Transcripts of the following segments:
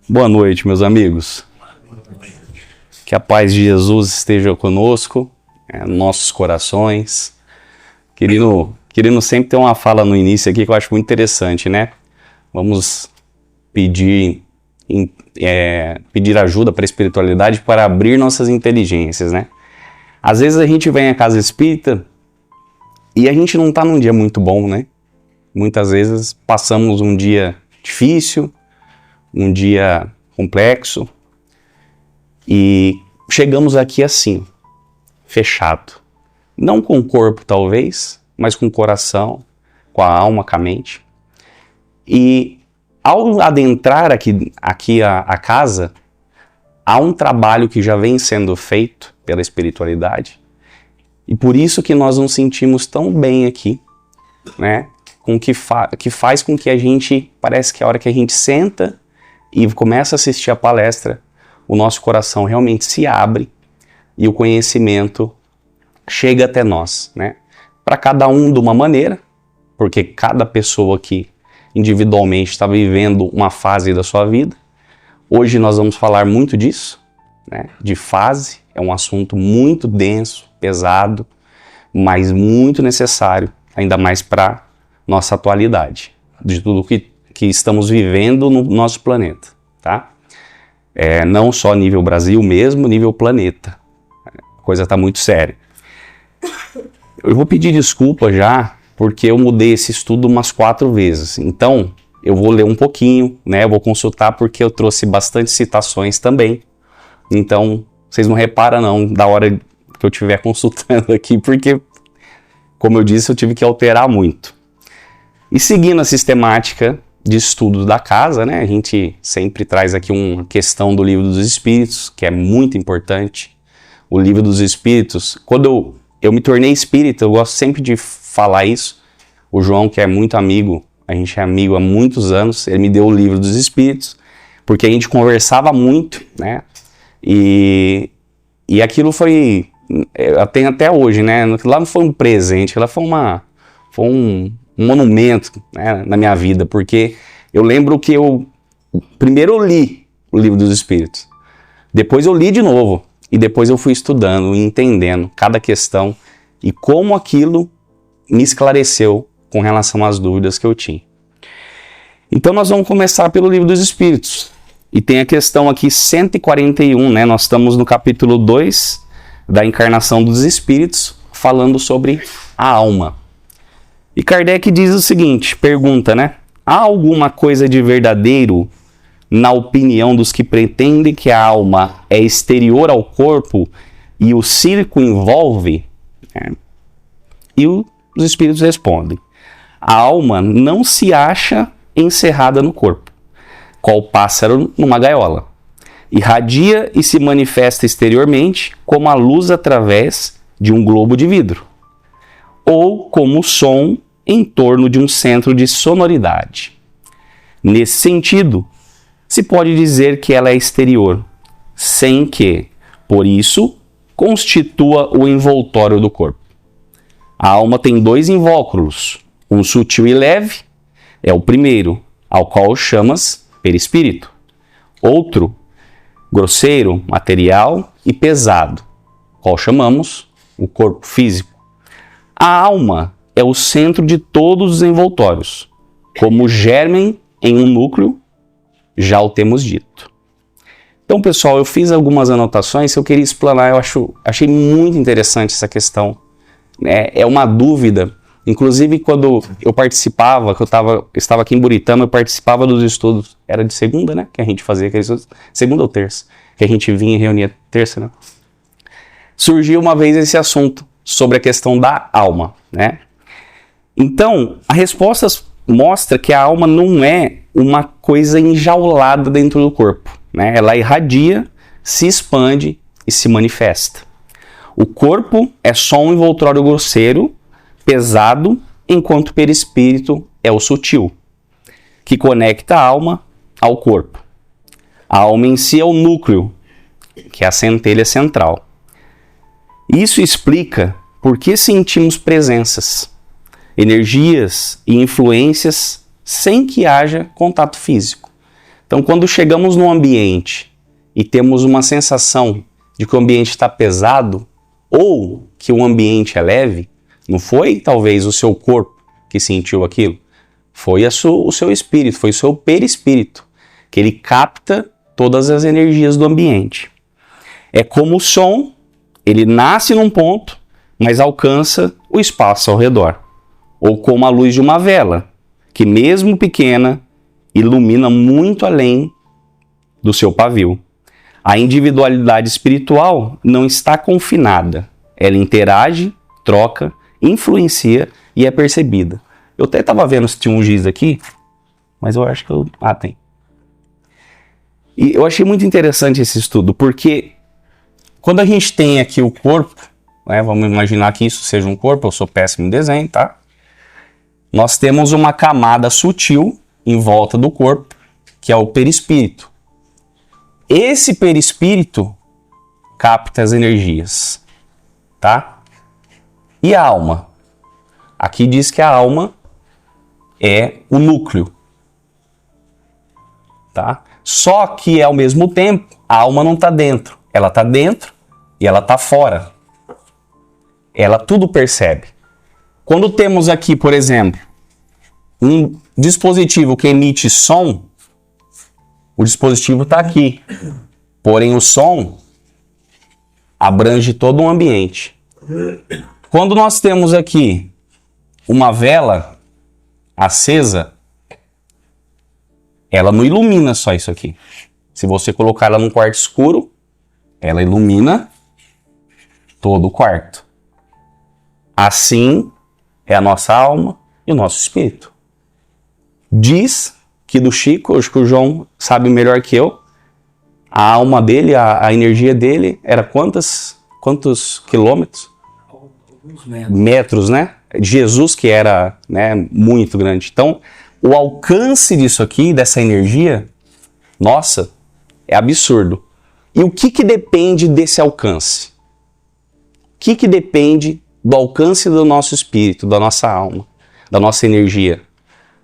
Boa noite, meus amigos. Que a paz de Jesus esteja conosco, nossos corações. Querendo sempre ter uma fala no início aqui que eu acho muito interessante, né? Vamos pedir ajuda para a espiritualidade para abrir nossas inteligências, né? Às vezes a gente vem à casa espírita e a gente não está num dia muito bom, né? Muitas vezes passamos um dia difícil, um dia complexo e chegamos aqui assim, fechado. Não com o corpo talvez, mas com o coração, com a alma, com a mente. E ao adentrar aqui a casa, há um trabalho que já vem sendo feito pela espiritualidade e por isso que nós nos sentimos tão bem aqui, né? Que faz com que a gente, parece que a hora que a gente senta e começa a assistir a palestra, o nosso coração realmente se abre e o conhecimento chega até nós, né? Para cada um de uma maneira, porque cada pessoa aqui individualmente está vivendo uma fase da sua vida. Hoje nós vamos falar muito disso, né? De fase, é um assunto muito denso, pesado, mas muito necessário, ainda mais para nossa atualidade, de tudo que estamos vivendo no nosso planeta, tá? Não só nível Brasil mesmo, nível planeta. A coisa está muito séria. Eu vou pedir desculpa já, porque eu mudei esse estudo umas 4 vezes. Então, eu vou ler um pouquinho, né? Eu vou consultar porque eu trouxe bastante citações também. Então, vocês não reparam não, da hora que eu estiver consultando aqui, porque, como eu disse, eu tive que alterar muito. E seguindo a sistemática de estudos da casa, né, a gente sempre traz aqui uma questão do Livro dos Espíritos, que é muito importante. O Livro dos Espíritos, quando eu me tornei espírita, eu gosto sempre de falar isso. O João, que é muito amigo, a gente é amigo há muitos anos, ele me deu o Livro dos Espíritos, porque a gente conversava muito, né, e aquilo foi, eu tenho até hoje, né, lá não foi um presente, lá foi um monumento, né, na minha vida, porque eu lembro que primeiro eu li o Livro dos Espíritos, depois eu li de novo, e depois eu fui estudando e entendendo cada questão e como aquilo me esclareceu com relação às dúvidas que eu tinha. Então nós vamos começar pelo Livro dos Espíritos, e tem a questão aqui 141, né, nós estamos no capítulo 2 da encarnação dos Espíritos, falando sobre a alma. E Kardec diz o seguinte, pergunta, né? Há alguma coisa de verdadeiro na opinião dos que pretendem que a alma é exterior ao corpo e o circo envolve? E os espíritos respondem, a alma não se acha encerrada no corpo, qual pássaro numa gaiola. Irradia e se manifesta exteriormente como a luz através de um globo de vidro, ou como o som em torno de um centro de sonoridade. Nesse sentido, se pode dizer que ela é exterior, sem que, por isso, constitua o envoltório do corpo. A alma tem 2 invólucros, um sutil e leve, é o primeiro, ao qual chamas perispírito. Outro, grosseiro, material e pesado, qual chamamos o corpo físico. A alma é o centro de todos os envoltórios. Como germen em um núcleo, já o temos dito. Então, pessoal, eu fiz algumas anotações que eu queria explanar. Achei muito interessante essa questão. É uma dúvida. Inclusive, quando eu participava, que eu estava aqui em Buritama, eu participava dos estudos. Era de segunda, né? Que a gente fazia aqueles estudos. Segunda ou terça. Que a gente vinha e reunia terça, né? Surgiu uma vez esse assunto sobre a questão da alma, né? Então, a resposta mostra que a alma não é uma coisa enjaulada dentro do corpo, né? Ela irradia, se expande e se manifesta. O corpo é só um envoltório grosseiro, pesado, enquanto o perispírito é o sutil, que conecta a alma ao corpo. A alma em si é o núcleo, que é a centelha central. Isso explica por que sentimos presenças, energias e influências sem que haja contato físico. Então, quando chegamos num ambiente e temos uma sensação de que o ambiente está pesado ou que o ambiente é leve, não foi talvez o seu corpo que sentiu aquilo, foi o seu espírito, foi o seu perispírito, que ele capta todas as energias do ambiente. É como o som, ele nasce num ponto, mas alcança o espaço ao redor. Ou como a luz de uma vela, que mesmo pequena, ilumina muito além do seu pavio. A individualidade espiritual não está confinada. Ela interage, troca, influencia e é percebida. Eu até estava vendo se tinha um giz aqui, mas eu acho que eu... Ah, tem. E eu achei muito interessante esse estudo, porque quando a gente tem aqui o corpo, né, vamos imaginar que isso seja um corpo, eu sou péssimo em desenho, tá? Nós temos uma camada sutil em volta do corpo, que é o perispírito. Esse perispírito capta as energias, tá? E a alma? Aqui diz que a alma é o núcleo, tá? Só que ao mesmo tempo, a alma não está dentro. Ela está dentro e ela está fora. Ela tudo percebe. Quando temos aqui, por exemplo, um dispositivo que emite som, o dispositivo está aqui. Porém, o som abrange todo o ambiente. Quando nós temos aqui uma vela acesa, ela não ilumina só isso aqui. Se você colocar ela num quarto escuro, ela ilumina todo o quarto. Assim é a nossa alma e o nosso espírito. Diz que do Chico, acho que o João sabe melhor que eu, a alma dele, a energia dele era quantos quilômetros? Alguns metros, né? Jesus que era, né, muito grande. Então, o alcance disso aqui, dessa energia, nossa, é absurdo. E o que depende desse alcance? O que depende do alcance do nosso espírito, da nossa alma, da nossa energia?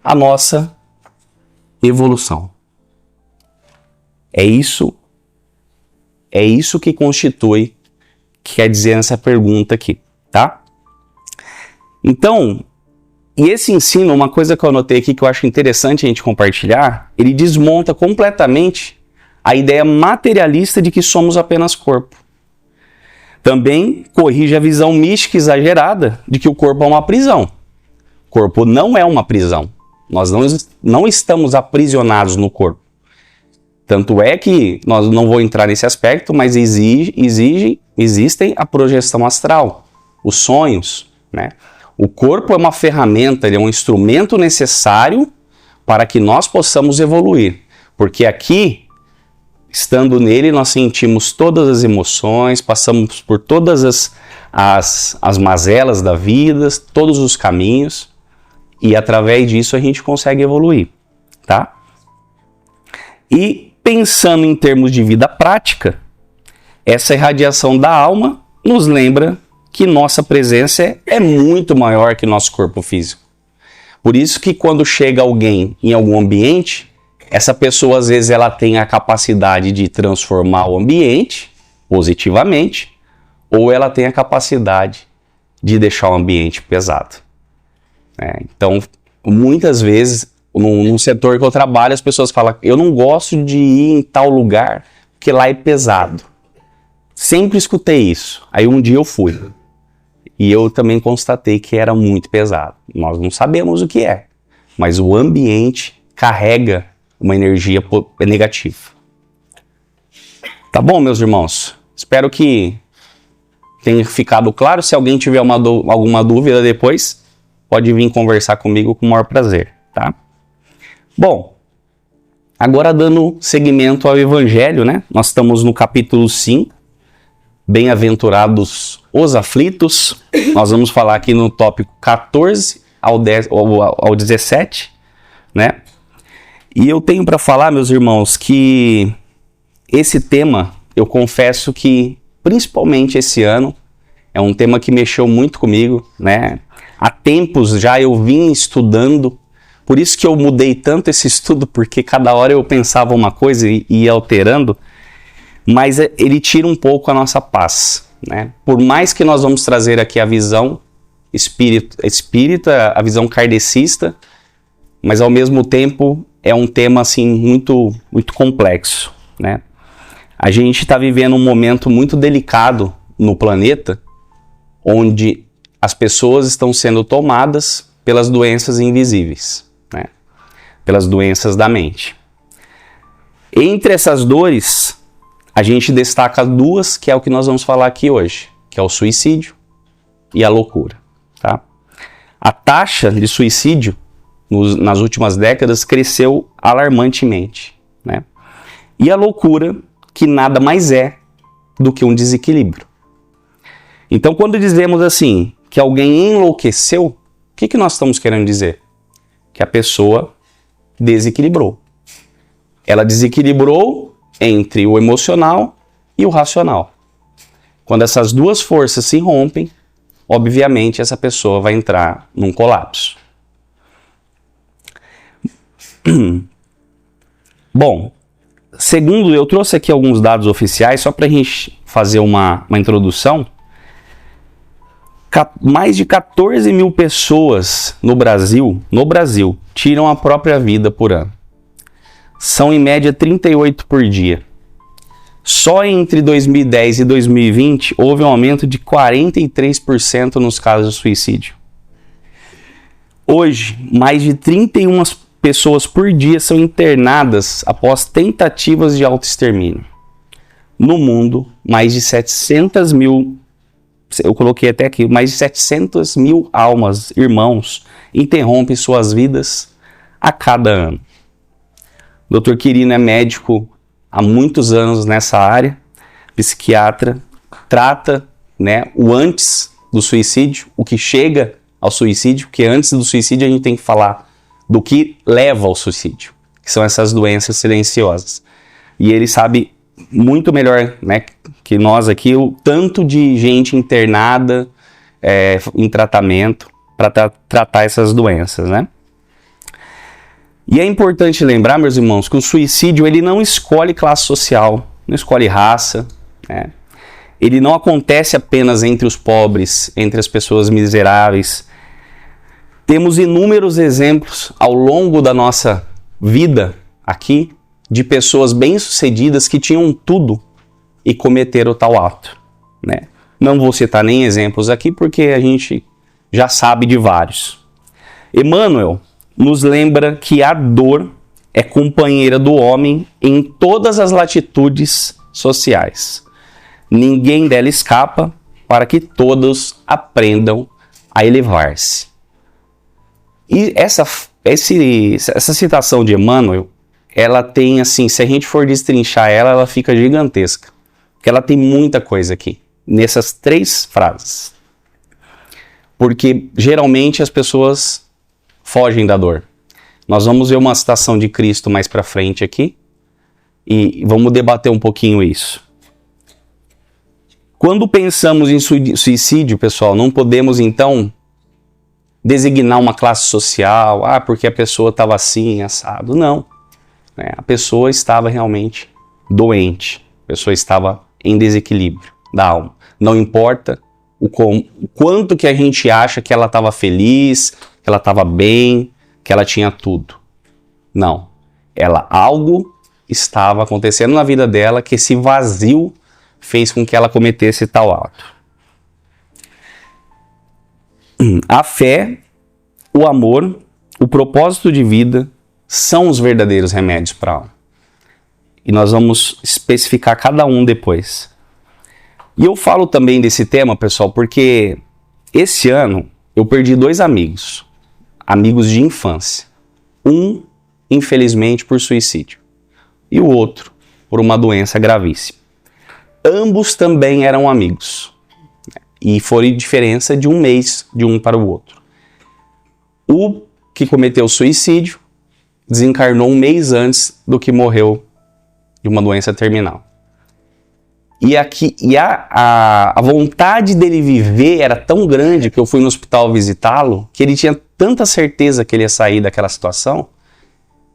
A nossa evolução. É isso que constitui, que quer dizer essa pergunta aqui, tá? Então, e esse ensino, uma coisa que eu anotei aqui que eu acho interessante a gente compartilhar, ele desmonta completamente a ideia materialista de que somos apenas corpo. Também corrige a visão mística exagerada de que o corpo é uma prisão. O corpo não é uma prisão. Nós não estamos aprisionados no corpo. Tanto é que, nós não vou entrar nesse aspecto, mas existem a projeção astral, os sonhos, né? O corpo é uma ferramenta, ele é um instrumento necessário para que nós possamos evoluir. Porque aqui, estando nele, nós sentimos todas as emoções, passamos por todas as mazelas da vida, todos os caminhos, e através disso a gente consegue evoluir, tá? E pensando em termos de vida prática, essa irradiação da alma nos lembra que nossa presença é muito maior que nosso corpo físico. Por isso que quando chega alguém em algum ambiente, essa pessoa às vezes ela tem a capacidade de transformar o ambiente positivamente, ou ela tem a capacidade de deixar o ambiente pesado. Então, muitas vezes, num setor que eu trabalho, as pessoas falam, eu não gosto de ir em tal lugar, porque lá é pesado. Sempre escutei isso. Aí um dia eu fui. E eu também constatei que era muito pesado. Nós não sabemos o que é, mas o ambiente carrega uma energia negativa. Tá bom, meus irmãos? Espero que tenha ficado claro. Se alguém tiver alguma dúvida depois, pode vir conversar comigo com o maior prazer, tá? Bom, agora dando seguimento ao Evangelho, né? Nós estamos no capítulo 5, Bem-aventurados os aflitos. Nós vamos falar aqui no tópico 14 ao 17, né? E eu tenho para falar, meus irmãos, que esse tema, eu confesso que, principalmente esse ano, é um tema que mexeu muito comigo, né? Há tempos já eu vim estudando Por isso que eu mudei tanto esse estudo, porque cada hora eu pensava uma coisa e ia alterando, mas ele tira um pouco a nossa paz, né? Por mais que nós vamos trazer aqui a visão espírita, a visão kardecista, mas ao mesmo tempo é um tema assim muito, muito complexo, né? A gente está vivendo um momento muito delicado no planeta, onde as pessoas estão sendo tomadas pelas doenças invisíveis, né? Pelas doenças da mente. Entre essas dores, a gente destaca duas, que é o que nós vamos falar aqui hoje, que é o suicídio e a loucura, tá? A taxa de suicídio nas últimas décadas cresceu alarmantemente, né? E a loucura, que nada mais é do que um desequilíbrio. Então, quando dizemos assim, que alguém enlouqueceu, o que nós estamos querendo dizer? Que a pessoa desequilibrou. Ela desequilibrou entre o emocional e o racional. Quando essas duas forças se rompem, obviamente essa pessoa vai entrar num colapso. Bom, segundo, eu trouxe aqui alguns dados oficiais, só para a gente fazer uma introdução. Mais de 14 mil pessoas no Brasil, tiram a própria vida por ano. São em média 38 por dia. Só entre 2010 e 2020 houve um aumento de 43% nos casos de suicídio. Hoje, mais de 31 pessoas por dia são internadas após tentativas de autoextermínio. No mundo, mais de 700 mil, eu coloquei até aqui, mais de 700 mil almas, irmãos, interrompem suas vidas a cada ano. O Dr. Quirino é médico há muitos anos nessa área, psiquiatra, trata, né, o antes do suicídio, o que chega ao suicídio, porque antes do suicídio a gente tem que falar do que leva ao suicídio, que são essas doenças silenciosas. E ele sabe muito melhor, né, que nós aqui, o tanto de gente internada em tratamento para tratar essas doenças, né? E é importante lembrar, meus irmãos, que o suicídio ele não escolhe classe social, não escolhe raça, né? Ele não acontece apenas entre os pobres, entre as pessoas miseráveis. Temos inúmeros exemplos ao longo da nossa vida aqui de pessoas bem-sucedidas que tinham tudo e cometeram tal ato, né? Não vou citar nem exemplos aqui porque a gente já sabe de vários. Emmanuel nos lembra que a dor é companheira do homem em todas as latitudes sociais. Ninguém dela escapa para que todos aprendam a elevar-se. E essa citação de Emmanuel, ela tem assim, se a gente for destrinchar ela fica gigantesca. Porque ela tem muita coisa aqui, nessas 3 frases. Porque geralmente as pessoas fogem da dor. Nós vamos ver uma citação de Cristo mais para frente aqui e vamos debater um pouquinho isso. Quando pensamos em suicídio, pessoal, não podemos então designar uma classe social, porque a pessoa estava assim, assado. Não. A pessoa estava realmente doente. A pessoa estava em desequilíbrio da alma. Não importa o quanto que a gente acha que ela estava feliz, que ela estava bem, que ela tinha tudo. Não. Algo estava acontecendo na vida dela que esse vazio fez com que ela cometesse tal ato. A fé, o amor, o propósito de vida são os verdadeiros remédios para a alma. E nós vamos especificar cada um depois. E eu falo também desse tema, pessoal, porque esse ano eu perdi 2 amigos de infância. Um, infelizmente, por suicídio. E o outro, por uma doença gravíssima. Ambos também eram amigos. E foi diferença de 1 mês de um para o outro. O que cometeu suicídio desencarnou 1 mês antes do que morreu de uma doença terminal. E a vontade dele viver era tão grande que eu fui no hospital visitá-lo, que ele tinha tanta certeza que ele ia sair daquela situação,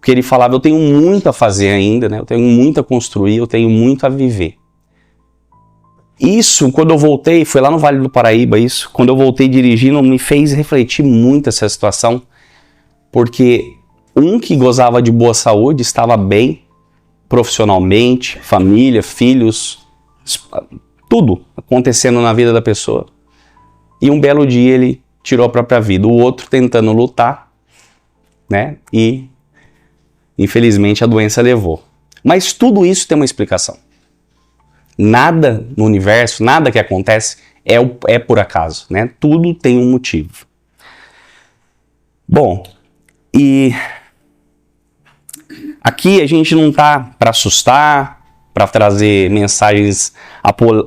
porque ele falava, eu tenho muito a fazer ainda, né? Eu tenho muito a construir, eu tenho muito a viver. Isso, quando eu voltei, foi lá no Vale do Paraíba isso, quando eu voltei dirigindo, me fez refletir muito essa situação, porque um que gozava de boa saúde, estava bem profissionalmente, família, filhos, tudo acontecendo na vida da pessoa. E um belo dia ele tirou a própria vida. O outro tentando lutar, né? E infelizmente a doença levou. Mas tudo isso tem uma explicação. Nada no universo, nada que acontece é por acaso, né? Tudo tem um motivo. Bom, e aqui a gente não tá para assustar, para trazer mensagens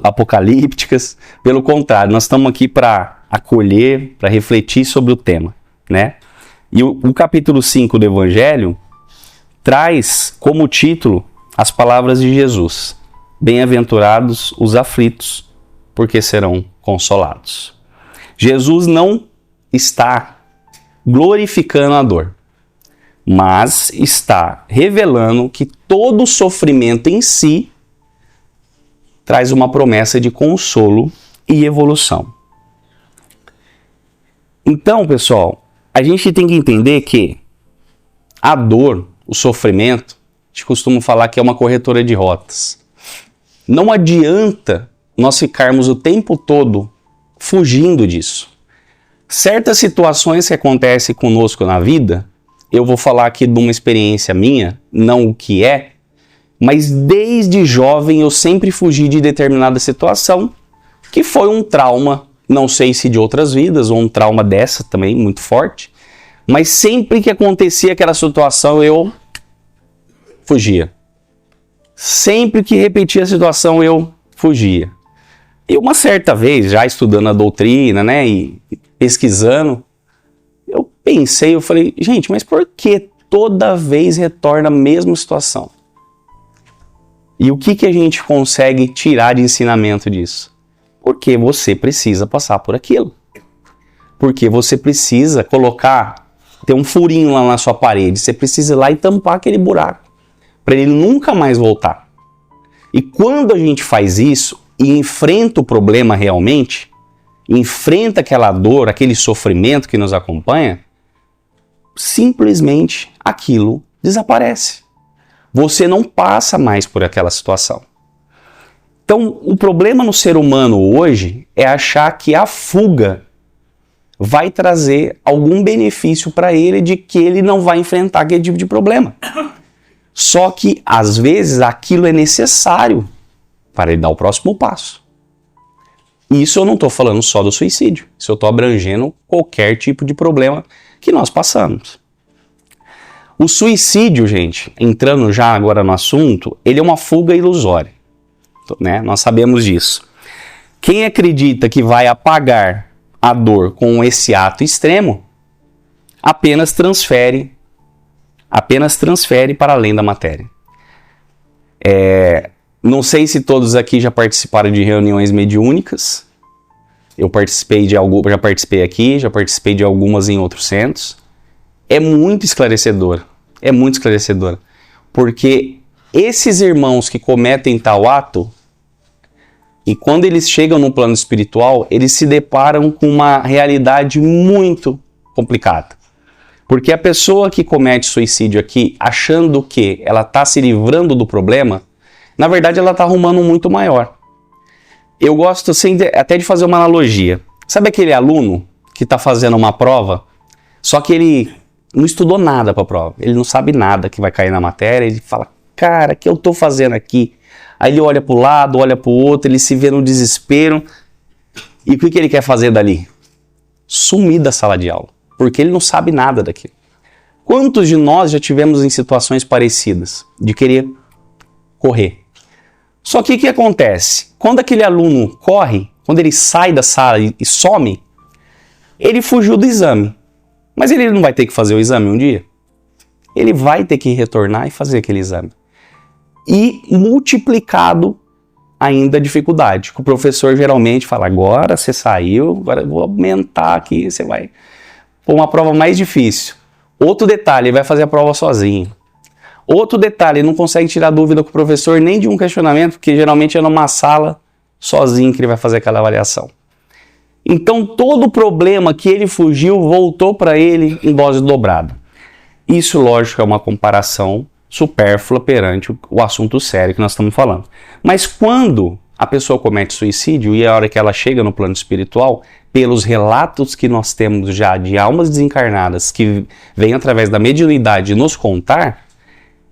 apocalípticas. Pelo contrário, nós estamos aqui para acolher, para refletir sobre o tema, né? E o capítulo 5 do Evangelho traz como título as palavras de Jesus. Bem-aventurados os aflitos, porque serão consolados. Jesus não está glorificando a dor, mas está revelando que todo sofrimento em si traz uma promessa de consolo e evolução. Então, pessoal, a gente tem que entender que a dor, o sofrimento, a gente costuma falar que é uma corretora de rotas. Não adianta nós ficarmos o tempo todo fugindo disso. Certas situações que acontecem conosco na vida, eu vou falar aqui de uma experiência minha, não o que é, mas desde jovem eu sempre fugi de determinada situação, que foi um trauma, não sei se de outras vidas, ou um trauma dessa também, muito forte, mas sempre que acontecia aquela situação eu fugia. Sempre que repetia a situação eu fugia. E uma certa vez, já estudando a doutrina, né, e pesquisando, eu pensei, eu falei, gente, mas por que toda vez retorna a mesma situação? E o que a gente consegue tirar de ensinamento disso? Porque você precisa passar por aquilo. Porque você precisa ter um furinho lá na sua parede, você precisa ir lá e tampar aquele buraco, para ele nunca mais voltar. E quando a gente faz isso e enfrenta o problema realmente, enfrenta aquela dor, aquele sofrimento que nos acompanha, simplesmente aquilo desaparece. Você não passa mais por aquela situação. Então, o problema no ser humano hoje é achar que a fuga vai trazer algum benefício para ele de que ele não vai enfrentar aquele tipo de problema. Só que, às vezes, aquilo é necessário para ele dar o próximo passo. E isso eu não estou falando só do suicídio. Isso eu estou abrangendo qualquer tipo de problema que nós passamos. O suicídio, gente, entrando já agora no assunto, ele é uma fuga ilusória, né? Nós sabemos disso. Quem acredita que vai apagar a dor com esse ato extremo, apenas transfere para além da matéria. Não sei se todos aqui já participaram de reuniões mediúnicas. Eu participei de algumas, já participei aqui, já participei de algumas em outros centros. É muito esclarecedor. É muito esclarecedor. Porque esses irmãos que cometem tal ato, e quando eles chegam no plano espiritual, eles se deparam com uma realidade muito complicada. Porque a pessoa que comete suicídio aqui, achando que ela está se livrando do problema, na verdade ela está arrumando um muito maior. Eu gosto até de fazer uma analogia. Sabe aquele aluno que está fazendo uma prova, só que ele não estudou nada para a prova, ele não sabe nada que vai cair na matéria, ele fala, cara, o que eu estou fazendo aqui? Aí ele olha para o lado, olha para o outro, ele se vê no desespero, e o que ele quer fazer dali? Sumir da sala de aula, porque ele não sabe nada daquilo. Quantos de nós já tivemos em situações parecidas, de querer correr? Só que o que acontece? Quando aquele aluno corre, quando ele sai da sala e some, ele fugiu do exame. Mas ele não vai ter que fazer o exame um dia? Ele vai ter que retornar e fazer aquele exame. E multiplicado ainda a dificuldade. O professor geralmente fala, agora você saiu, agora eu vou aumentar aqui, você vai Pô, uma prova mais difícil. Outro detalhe, ele vai fazer a prova sozinho. Outro detalhe, ele não consegue tirar dúvida com o professor nem de um questionamento, porque geralmente é numa sala sozinho que ele vai fazer aquela avaliação. Então, todo o problema que ele fugiu voltou para ele em dose dobrada. Isso, lógico, é uma comparação supérflua perante o assunto sério que nós estamos falando. Mas quando a pessoa comete suicídio e a hora que ela chega no plano espiritual, pelos relatos que nós temos já de almas desencarnadas que vêm através da mediunidade nos contar,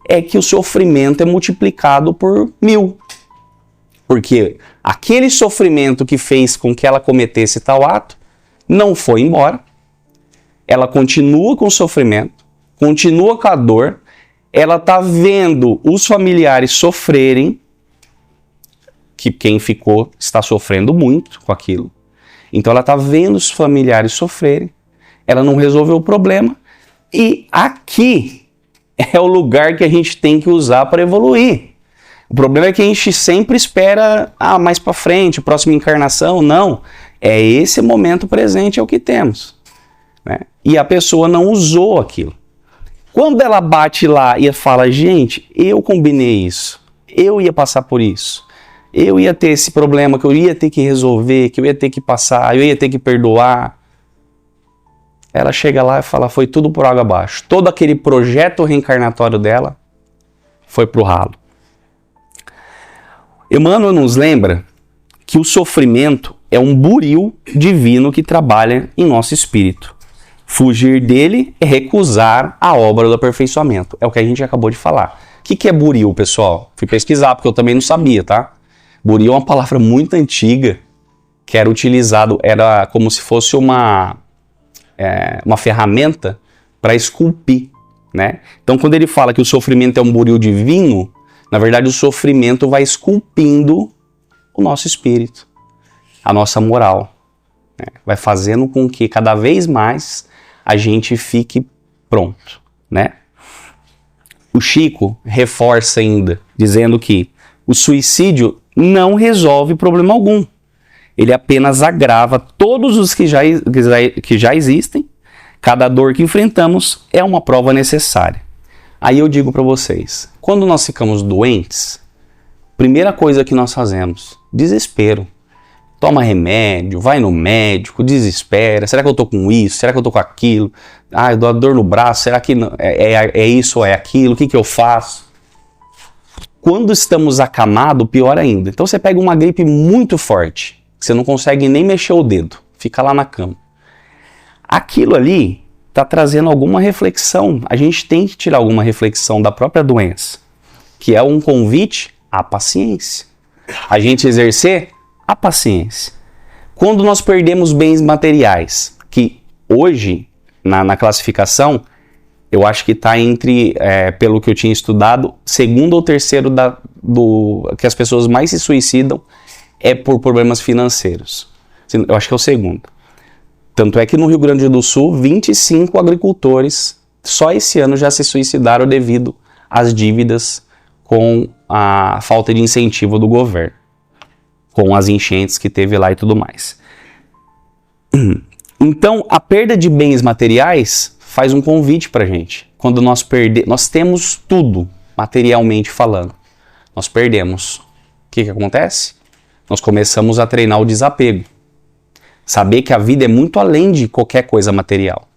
é que o sofrimento é multiplicado por 1000. Porque aquele sofrimento que fez com que ela cometesse tal ato não foi embora. Ela continua com o sofrimento, continua com a dor, ela está vendo os familiares sofrerem, que quem ficou está sofrendo muito com aquilo. Então ela está vendo os familiares sofrerem, ela não resolveu o problema, e aqui é o lugar que a gente tem que usar para evoluir. O problema é que a gente sempre espera mais para frente, próxima encarnação. Não, é esse momento presente, é o que temos, né? E a pessoa não usou aquilo. Quando ela bate lá e fala, gente, eu combinei isso, eu ia passar por isso, eu ia ter esse problema que eu ia ter que resolver, que eu ia ter que passar, eu ia ter que perdoar. Ela chega lá e fala, foi tudo por água abaixo. Todo aquele projeto reencarnatório dela foi pro ralo. Emmanuel nos lembra que o sofrimento é um buril divino que trabalha em nosso espírito. Fugir dele é recusar a obra do aperfeiçoamento. É o que a gente acabou de falar. O que é buril, pessoal? Fui pesquisar, porque eu também não sabia, tá? Buril é uma palavra muito antiga, que era utilizado, era como se fosse uma ferramenta para esculpir, né? Então, quando ele fala que o sofrimento é um buril divino, na verdade, o sofrimento vai esculpindo o nosso espírito, a nossa moral, né? Vai fazendo com que cada vez mais a gente fique pronto, né? O Chico reforça ainda, dizendo que o suicídio não resolve problema algum. Ele apenas agrava todos os que já existem. Cada dor que enfrentamos é uma prova necessária. Aí eu digo para vocês, quando nós ficamos doentes, primeira coisa que nós fazemos, desespero. Toma remédio, vai no médico, desespera. Será que eu tô com isso? Será que eu tô com aquilo? Eu dou dor no braço, será que é isso ou é aquilo? O que eu faço? Quando estamos acamados, pior ainda. Então você pega uma gripe muito forte, que você não consegue nem mexer o dedo, fica lá na cama. Aquilo ali está trazendo alguma reflexão. A gente tem que tirar alguma reflexão da própria doença, que é um convite à paciência. A gente exercer a paciência. Quando nós perdemos bens materiais, que hoje, na classificação, eu acho que está entre, pelo que eu tinha estudado, segundo ou terceiro que as pessoas mais se suicidam é por problemas financeiros. Eu acho que é o segundo. Tanto é que no Rio Grande do Sul, 25 agricultores só esse ano já se suicidaram devido às dívidas com a falta de incentivo do governo, com as enchentes que teve lá e tudo mais. Então, a perda de bens materiais faz um convite para a gente. Quando nós temos tudo, materialmente falando, nós perdemos. O que acontece? Nós começamos a treinar o desapego. Saber que a vida é muito além de qualquer coisa material.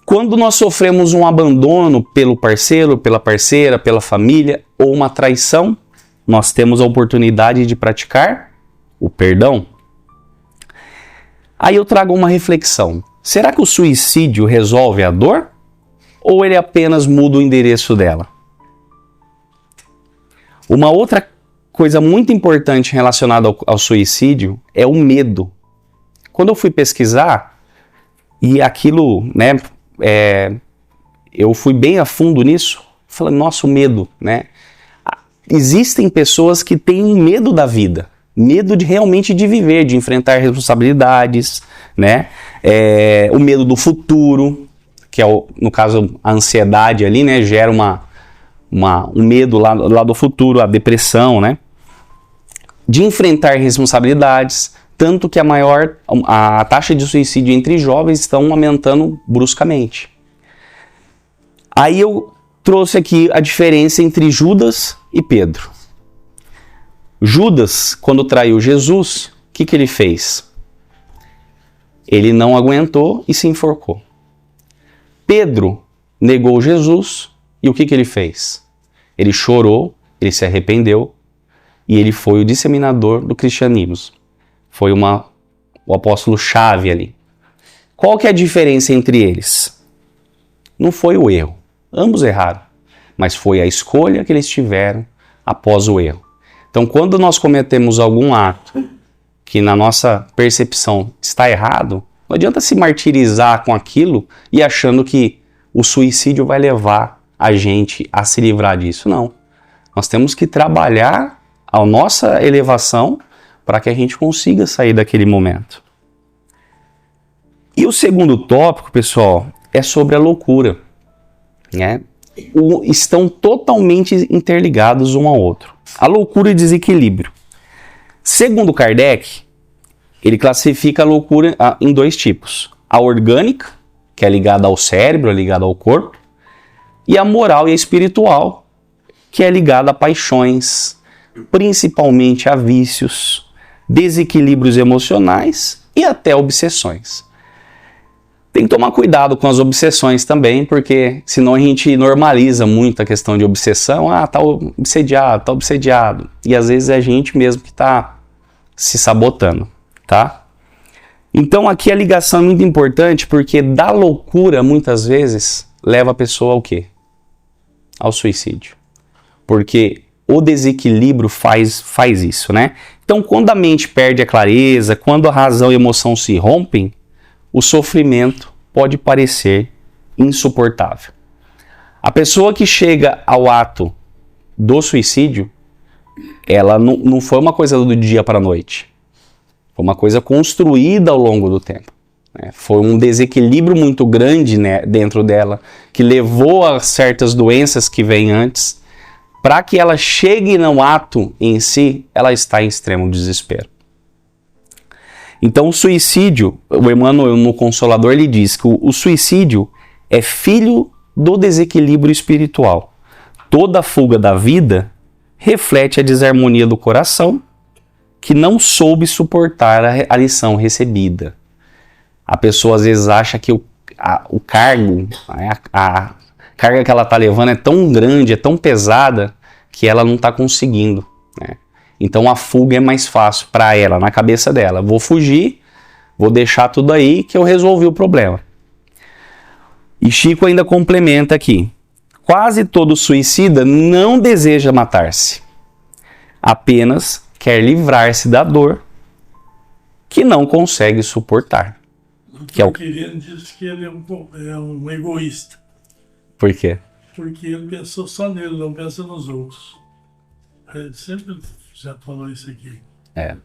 Quando nós sofremos um abandono pelo parceiro, pela parceira, pela família ou uma traição, nós temos a oportunidade de praticar o perdão. Aí eu trago uma reflexão. Será que o suicídio resolve a dor? Ou ele apenas muda o endereço dela? Uma outra coisa muito importante relacionada ao suicídio é o medo. Quando eu fui pesquisar, e aquilo, né, eu fui bem a fundo nisso, falei, nossa, o medo, né? Existem pessoas que têm medo da vida, medo de realmente de viver, de enfrentar responsabilidades, né? O medo do futuro, que é, no caso, a ansiedade ali, né? Gera um medo lá do futuro, a depressão, né? De enfrentar responsabilidades. tanto que a taxa de suicídio entre jovens estão aumentando bruscamente. Aí eu trouxe aqui a diferença entre Judas e Pedro. Judas, quando traiu Jesus, o que ele fez? Ele não aguentou e se enforcou. Pedro negou Jesus e o que ele fez? Ele chorou, ele se arrependeu e ele foi o disseminador do cristianismo. Foi o apóstolo-chave ali. Qual que é a diferença entre eles? Não foi o erro. Ambos erraram. Mas foi a escolha que eles tiveram após o erro. Então, quando nós cometemos algum ato que na nossa percepção está errado, não adianta se martirizar com aquilo e achando que o suicídio vai levar a gente a se livrar disso. Não. Nós temos que trabalhar a nossa elevação para que a gente consiga sair daquele momento. E o segundo tópico, pessoal, é sobre a loucura, né? Estão totalmente interligados um ao outro. A loucura e desequilíbrio. Segundo Kardec, ele classifica a loucura em dois tipos. A orgânica, que é ligada ao cérebro, é ligada ao corpo, e a moral e a espiritual, que é ligada a paixões, principalmente a vícios, desequilíbrios emocionais e até obsessões. Tem que tomar cuidado com as obsessões também, porque senão a gente normaliza muito a questão de obsessão. Ah, tá obsediado, tá obsediado. E às vezes é a gente mesmo que tá se sabotando, tá? Então aqui a ligação é muito importante, porque da loucura, muitas vezes, leva a pessoa ao quê? Ao suicídio. Porque o desequilíbrio faz isso, né? Então quando a mente perde a clareza, quando a razão e a emoção se rompem, o sofrimento pode parecer insuportável. A pessoa que chega ao ato do suicídio, ela não foi uma coisa do dia para a noite. Foi uma coisa construída ao longo do tempo. Né? Foi um desequilíbrio muito grande, né, dentro dela, que levou a certas doenças que vêm antes. Para que ela chegue no ato em si, ela está em extremo desespero. Então o suicídio, o Emmanuel no Consolador, ele diz que o suicídio é filho do desequilíbrio espiritual. Toda fuga da vida reflete a desarmonia do coração que não soube suportar a lição recebida. A pessoa às vezes acha que o cargo, a carga que ela está levando é tão grande, é tão pesada, que ela não está conseguindo, né? Então a fuga é mais fácil para ela, na cabeça dela. Vou fugir, vou deixar tudo aí que eu resolvi o problema. E Chico ainda complementa aqui. Quase todo suicida não deseja matar-se. Apenas quer livrar-se da dor que não consegue suportar. Que é o querendo diz que ele é um egoísta. Por quê? Porque ele pensou só nele, não pensa nos outros. Ele sempre já falou isso aqui. É.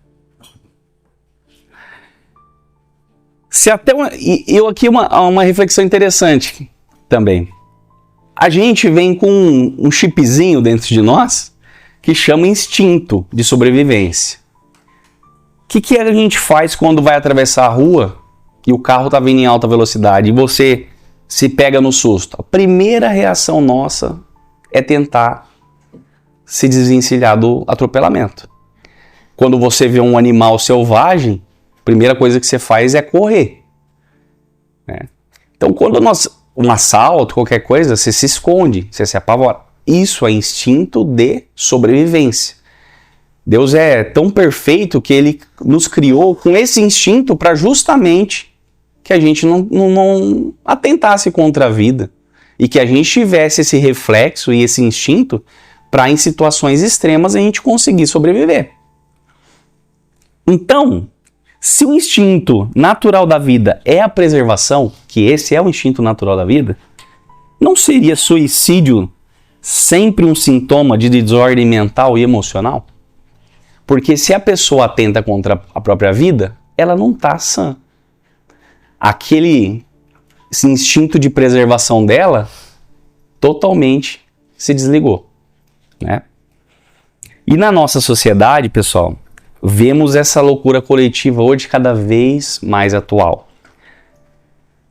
Se até eu aqui uma reflexão interessante também. A gente vem com um chipzinho dentro de nós que chama instinto de sobrevivência. O que a gente faz quando vai atravessar a rua e o carro está vindo em alta velocidade e você se pega no susto? A primeira reação nossa é tentar se desvencilhar do atropelamento. Quando você vê um animal selvagem, a primeira coisa que você faz é correr, né? Então, quando um assalto, qualquer coisa, você se esconde, você se apavora. Isso é instinto de sobrevivência. Deus é tão perfeito que Ele nos criou com esse instinto para justamente que a gente não atentasse contra a vida e que a gente tivesse esse reflexo e esse instinto para em situações extremas a gente conseguir sobreviver. Então, se o instinto natural da vida é a preservação, que esse é o instinto natural da vida, não seria suicídio sempre um sintoma de desordem mental e emocional? Porque se a pessoa atenta contra a própria vida, ela não está sã. Esse instinto de preservação dela totalmente se desligou, né? E na nossa sociedade, pessoal, vemos essa loucura coletiva hoje cada vez mais atual.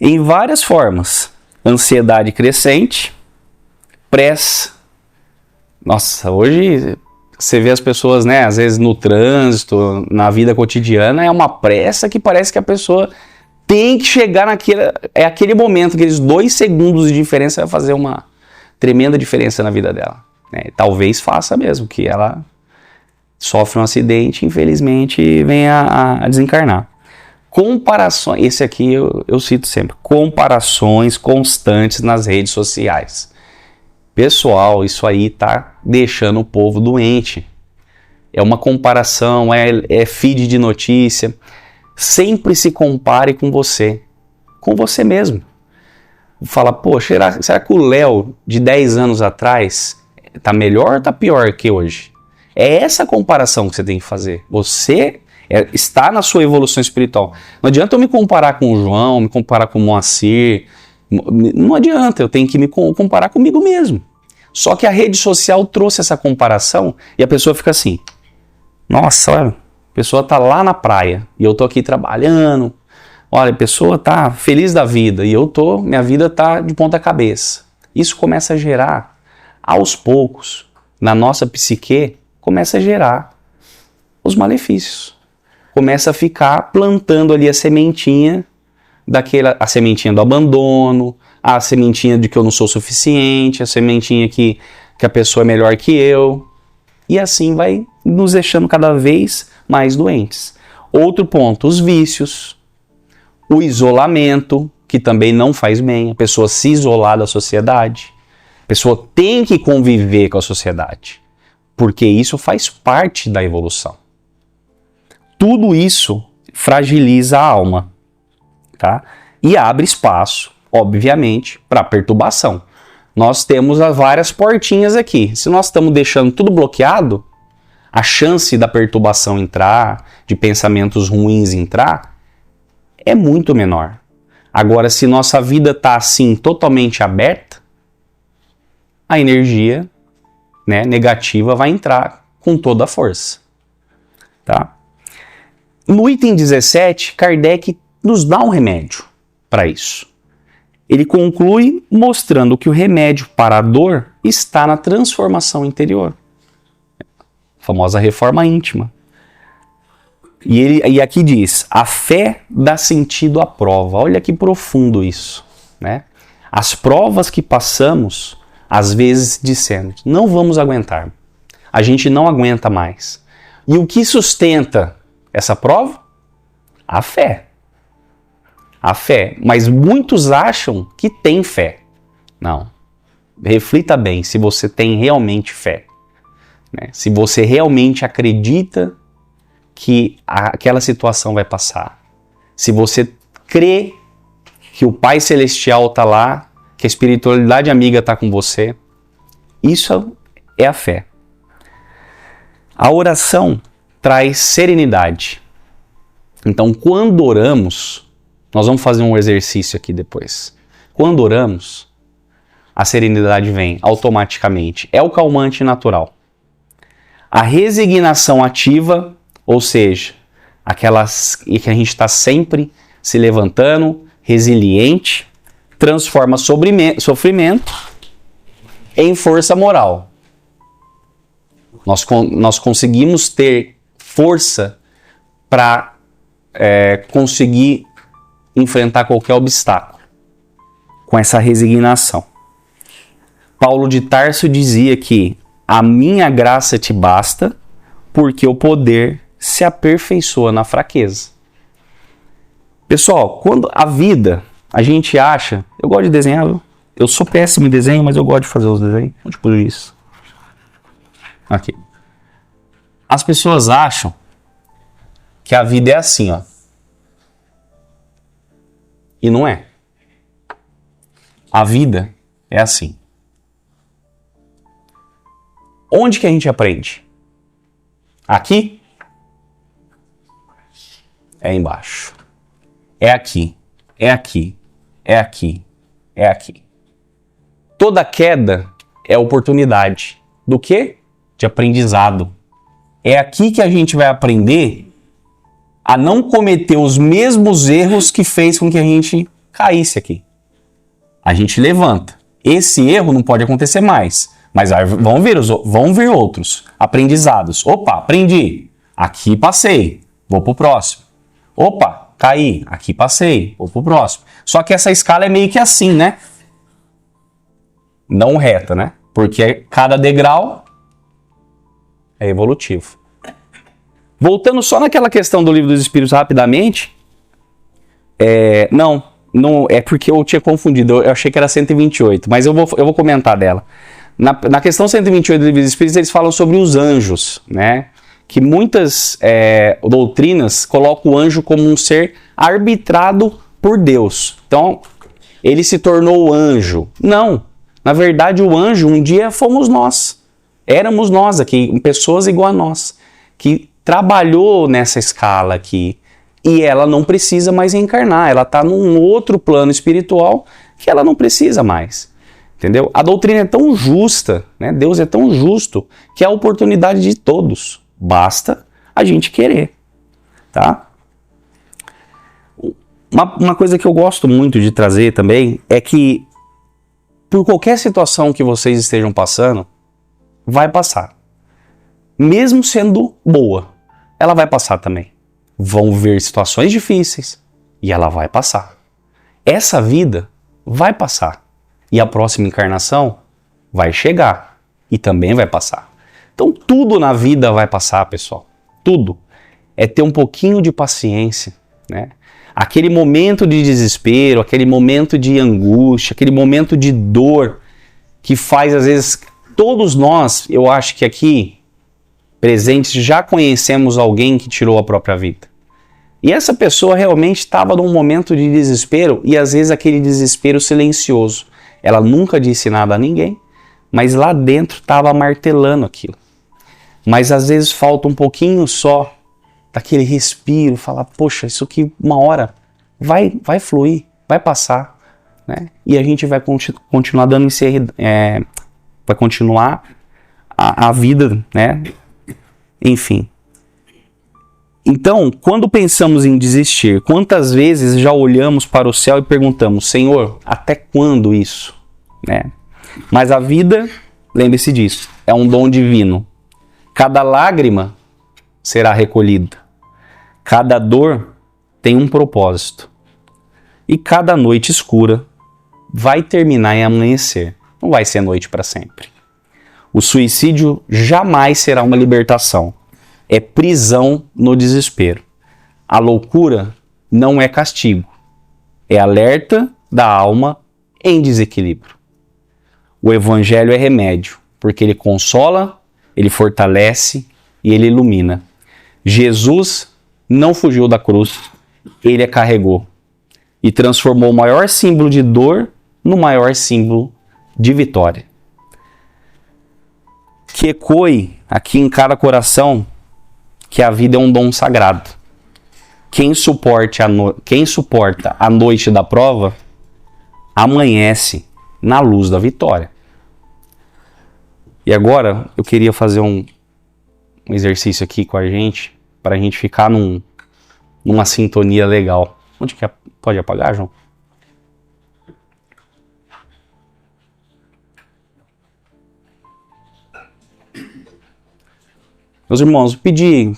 Em várias formas. Ansiedade crescente, pressa. Nossa, hoje você vê as pessoas, né, às vezes no trânsito, na vida cotidiana, é uma pressa que parece que a pessoa tem que chegar aquele momento, aqueles 2 segundos de diferença vai fazer uma tremenda diferença na vida dela. Né? Talvez faça mesmo, que ela sofre um acidente e infelizmente venha a desencarnar. Comparações, esse aqui eu cito sempre, comparações constantes nas redes sociais. Pessoal, isso aí tá deixando o povo doente. É uma comparação, é feed de notícia. Sempre se compare com você mesmo. Fala, poxa, será que o Léo de 10 anos atrás tá melhor ou tá pior que hoje? É essa comparação que você tem que fazer. Você está na sua evolução espiritual. Não adianta eu me comparar com o João, me comparar com o Moacir. Não adianta, eu tenho que me comparar comigo mesmo. Só que a rede social trouxe essa comparação e a pessoa fica assim, nossa, olha, a pessoa tá lá na praia e eu tô aqui trabalhando, olha, a pessoa tá feliz da vida e minha vida tá de ponta cabeça. Isso começa a gerar, aos poucos, na nossa psique, começa a gerar os malefícios. Começa a ficar plantando ali a sementinha a sementinha do abandono, a sementinha de que eu não sou suficiente, a sementinha que a pessoa é melhor que eu. E assim vai nos deixando cada vez mais doentes. Outro ponto, os vícios, o isolamento, que também não faz bem, a pessoa se isolar da sociedade. A pessoa tem que conviver com a sociedade, porque isso faz parte da evolução. Tudo isso fragiliza a alma. Tá? E abre espaço, obviamente, para perturbação. Nós temos várias portinhas aqui. Se nós estamos deixando tudo bloqueado, a chance da perturbação entrar, de pensamentos ruins entrar, é muito menor. Agora, se nossa vida está assim, totalmente aberta, a energia, né, negativa vai entrar com toda a força. Tá? No item 17, Kardec nos dá um remédio para isso. Ele conclui mostrando que o remédio para a dor está na transformação interior. A famosa reforma íntima. E aqui diz, a fé dá sentido à prova. Olha que profundo isso. Né? As provas que passamos, às vezes dissemos, não vamos aguentar. A gente não aguenta mais. E o que sustenta essa prova? A fé. A fé, mas muitos acham que tem fé. Não. Reflita bem se você tem realmente fé. Né? Se você realmente acredita que aquela situação vai passar. Se você crê que o Pai Celestial está lá, que a espiritualidade amiga está com você. Isso é a fé. A oração traz serenidade. Então, quando oramos, nós vamos fazer um exercício aqui depois. Quando oramos, a serenidade vem automaticamente. É o calmante natural. A resignação ativa, ou seja, aquelas que a gente está sempre se levantando, resiliente, transforma sofrimento em força moral. Nós conseguimos ter força para conseguir enfrentar qualquer obstáculo com essa resignação. Paulo de Tarso dizia que a minha graça te basta porque o poder se aperfeiçoa na fraqueza. Pessoal, quando a vida, a gente acha, eu gosto de desenhar, viu? Eu sou péssimo em desenho, mas eu gosto de fazer os desenhos. Tipo isso. Aqui. As pessoas acham que a vida é assim, ó. E não é. A vida é assim. Onde que a gente aprende? Aqui? É embaixo. É aqui. É aqui. É aqui. É aqui. Toda queda é oportunidade. Do quê? De aprendizado. É aqui que a gente vai aprender a não cometer os mesmos erros que fez com que a gente caísse aqui. A gente levanta. Esse erro não pode acontecer mais. Mas vão vir outros aprendizados. Opa, aprendi. Aqui passei. Vou pro próximo. Opa, caí. Aqui passei. Vou pro próximo. Só que essa escala é meio que assim, né? Não reta, né? Porque cada degrau é evolutivo. Voltando só naquela questão do Livro dos Espíritos rapidamente. Não é porque eu tinha confundido. Eu achei que era 128, mas eu vou comentar dela. Na questão 128 do Livro dos Espíritos, eles falam sobre os anjos, né? Que muitas doutrinas colocam o anjo como um ser arbitrado por Deus. Então, ele se tornou anjo. Não. Na verdade, o anjo um dia fomos nós. Éramos nós aqui, pessoas igual a nós, que trabalhou nessa escala aqui. E ela não precisa mais reencarnar. Ela está num outro plano espiritual que ela não precisa mais. Entendeu? A doutrina é tão justa, né? Deus é tão justo que é a oportunidade de todos. Basta a gente querer, tá? Uma coisa que eu gosto muito de trazer também é que por qualquer situação que vocês estejam passando, vai passar. Mesmo sendo boa, ela vai passar também. Vão vir situações difíceis e ela vai passar. Essa vida vai passar. E a próxima encarnação vai chegar e também vai passar. Então tudo na vida vai passar, pessoal. Tudo. É ter um pouquinho de paciência, né? Aquele momento de desespero, aquele momento de angústia, aquele momento de dor que faz, às vezes, todos nós, eu acho que aqui, presentes, já conhecemos alguém que tirou a própria vida. E essa pessoa realmente estava num momento de desespero e, às vezes, aquele desespero silencioso. Ela nunca disse nada a ninguém, mas lá dentro estava martelando aquilo. Mas às vezes falta um pouquinho só daquele respiro, falar, poxa, isso aqui uma hora vai fluir, vai passar, né? E a gente vai continuar dando vai continuar a vida, né? Enfim. Então, quando pensamos em desistir, quantas vezes já olhamos para o céu e perguntamos, Senhor, até quando isso? Né? Mas a vida, lembre-se disso, é um dom divino. Cada lágrima será recolhida. Cada dor tem um propósito. E cada noite escura vai terminar em amanhecer. Não vai ser noite para sempre. O suicídio jamais será uma libertação. É prisão no desespero. A loucura não é castigo. É alerta da alma em desequilíbrio. O evangelho é remédio, porque ele consola, ele fortalece e ele ilumina. Jesus não fugiu da cruz, ele a carregou e transformou o maior símbolo de dor no maior símbolo de vitória. Que ecoe aqui em cada coração que a vida é um dom sagrado. Quem suporta a noite da prova, amanhece na luz da vitória. E agora eu queria fazer um exercício aqui com a gente, para a gente ficar numa sintonia legal. Onde que pode apagar, João? Meus irmãos, eu pedi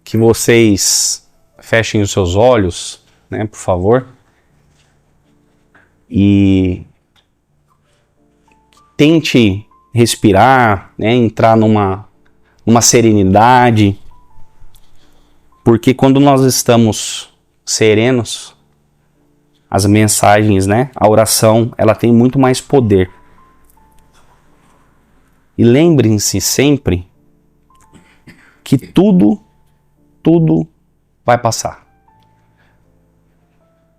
que vocês fechem os seus olhos, né, por favor, e tente respirar, né, entrar numa serenidade, porque quando nós estamos serenos, as mensagens, né, a oração, ela tem muito mais poder. E lembrem-se sempre que tudo vai passar.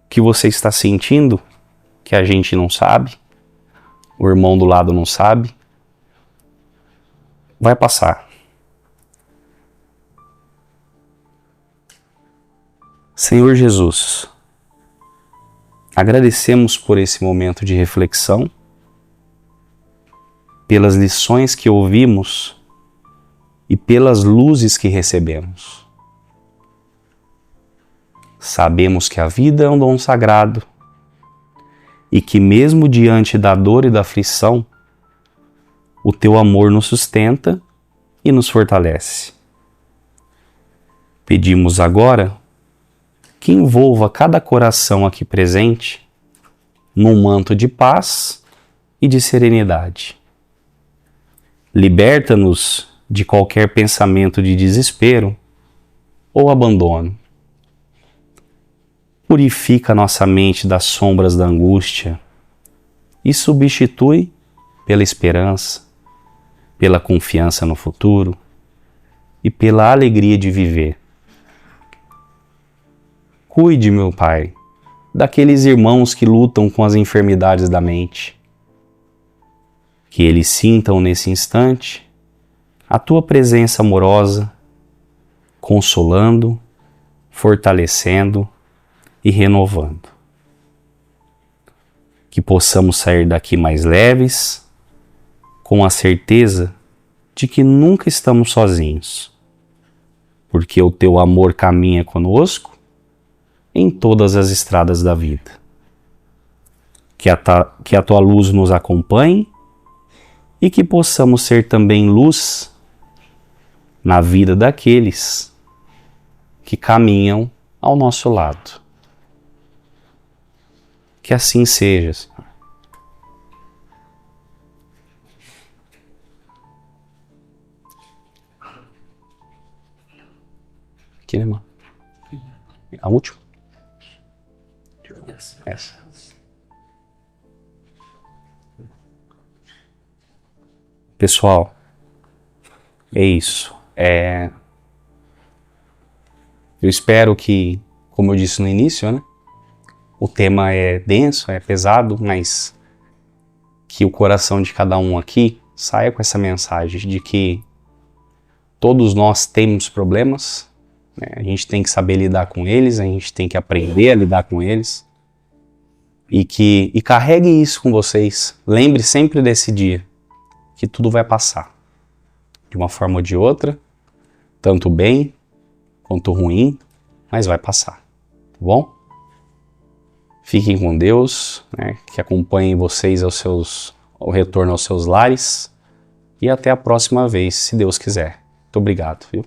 O que você está sentindo, que a gente não sabe, o irmão do lado não sabe, vai passar. Senhor Jesus, agradecemos por esse momento de reflexão, pelas lições que ouvimos e pelas luzes que recebemos. Sabemos que a vida é um dom sagrado e que mesmo diante da dor e da aflição, o teu amor nos sustenta e nos fortalece. Pedimos agora que envolva cada coração aqui presente num manto de paz e de serenidade. Liberta-nos de qualquer pensamento de desespero ou abandono. Purifica nossa mente das sombras da angústia e substitui pela esperança, pela confiança no futuro e pela alegria de viver. Cuide, meu Pai, daqueles irmãos que lutam com as enfermidades da mente. Que eles sintam nesse instante a Tua presença amorosa, consolando, fortalecendo e renovando. Que possamos sair daqui mais leves, com a certeza de que nunca estamos sozinhos, porque o Teu amor caminha conosco em todas as estradas da vida. Que a Tua luz nos acompanhe e que possamos ser também luz na vida daqueles que caminham ao nosso lado. Que assim seja, Senhor. Aqui, né, irmão? A última? Essa. Pessoal, é isso. Eu espero que, como eu disse no início, né? O tema é denso, é pesado, mas que o coração de cada um aqui saia com essa mensagem de que todos nós temos problemas, né? A gente tem que saber lidar com eles, a gente tem que aprender a lidar com eles e carregue isso com vocês. Lembre sempre desse dia, que tudo vai passar, de uma forma ou de outra, tanto bem quanto ruim, mas vai passar, tá bom? Fiquem com Deus, né, que acompanhem vocês ao retorno aos seus lares e até a próxima vez, se Deus quiser. Muito obrigado, viu?